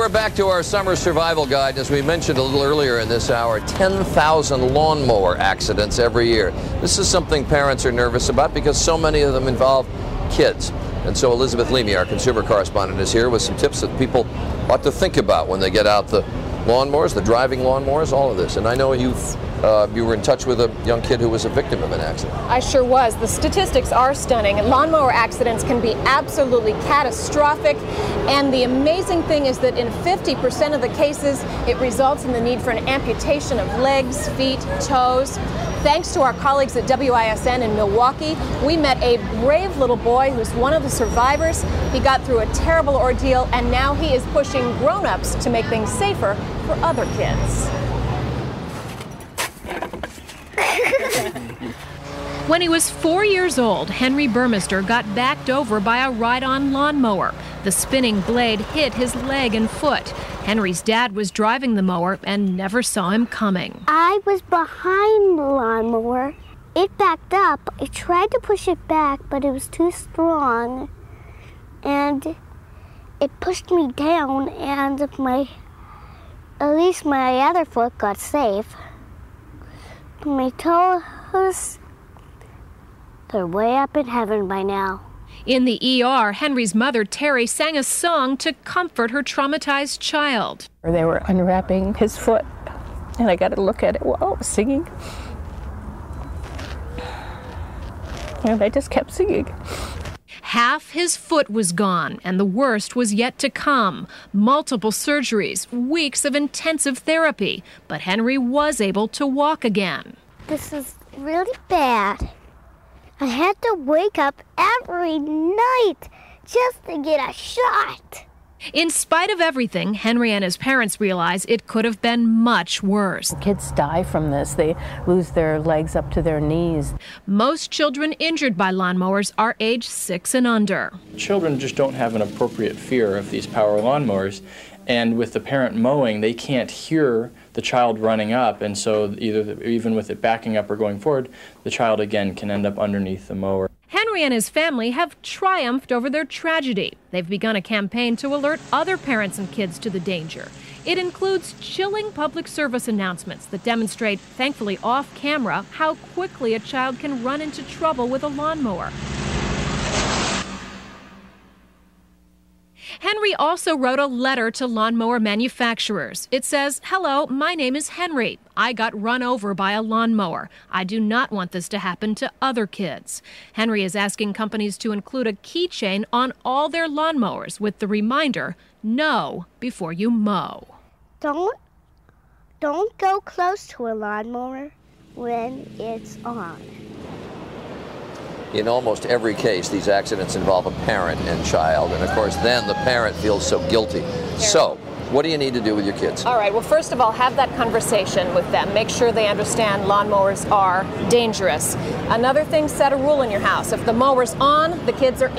we're back to our summer survival guide. As we mentioned a little earlier in this hour, 10,000 lawnmower accidents every year. This is something parents are nervous about because so many of them involve kids. And so Elizabeth Leamy, our consumer correspondent, is here with some tips that people ought to think about when they get out the lawnmowers, the driving lawnmowers, all of this. And I know you were in touch with a young kid who was a victim of an accident. I sure was. The statistics are stunning. Lawnmower accidents can be absolutely catastrophic. And the amazing thing is that in 50% of the cases, it results in the need for an amputation of legs, feet, toes. Thanks to our colleagues at WISN in Milwaukee, we met a brave little boy who's one of the survivors. He got through a terrible ordeal, and now he is pushing grown-ups to make things safer for other kids. When he was 4 years old, Henry Burmester got backed over by a ride-on lawnmower. The spinning blade hit his leg and foot. Henry's dad was driving the mower and never saw him coming. I was behind the lawnmower. It backed up. I tried to push it back, but it was too strong. And it pushed me down, and at least my other foot got safe. My toes, they're way up in heaven by now. In the ER, Henry's mother, Terry, sang a song to comfort her traumatized child. They were unwrapping his foot, and I got to look at it while I was singing. And I just kept singing. Half his foot was gone, and the worst was yet to come. Multiple surgeries, weeks of intensive therapy, but Henry was able to walk again. This is really bad. I had to wake up every night just to get a shot. In spite of everything, Henry and his parents realize it could have been much worse. Kids die from this. They lose their legs up to their knees. Most children injured by lawnmowers are age 6 and under. Children just don't have an appropriate fear of these power lawnmowers. And with the parent mowing, they can't hear the child running up, and so even with it backing up or going forward, the child again can end up underneath the mower. Henry and his family have triumphed over their tragedy. They've begun a campaign to alert other parents and kids to the danger. It includes chilling public service announcements that demonstrate, thankfully off camera, how quickly a child can run into trouble with a lawnmower. Henry also wrote a letter to lawnmower manufacturers. It says, "Hello, my name is Henry. I got run over by a lawnmower. I do not want this to happen to other kids." Henry is asking companies to include a keychain on all their lawnmowers with the reminder, "Know before you mow." Don't go close to a lawnmower when it's on. In almost every case, these accidents involve a parent and child, and of course then the parent feels so guilty. So, what do you need to do with your kids? All right, well, first of all, have that conversation with them. Make sure they understand lawnmowers are dangerous. Another thing, set a rule in your house. If the mower's on, the kids are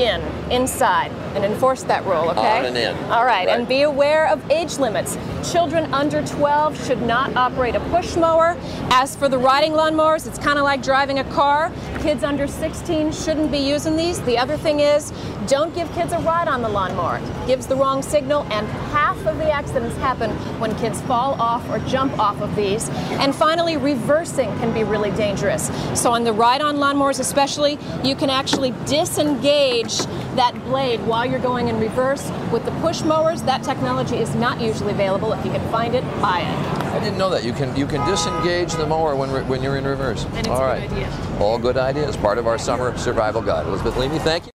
inside, and enforce that rule, okay? On and in. All right, and be aware of age limits. Children under 12 should not operate a push mower. As for the riding lawnmowers, it's kind of like driving a car. Kids under 16 shouldn't be using these. The other thing is, don't give kids a ride on the lawnmower. It gives the wrong signal, and half of the accidents happen when kids fall off or jump off of these. And finally, reversing can be really dangerous. So on the ride-on lawnmowers especially, you can actually disengage that blade while you're going in reverse. With the push mowers, that technology is not usually available. If you can find it, buy it. I didn't know that. You can disengage the mower when you're in reverse. And it's all a right. good idea. All good ideas. Part of our summer survival guide. Elizabeth Leamy, thank you.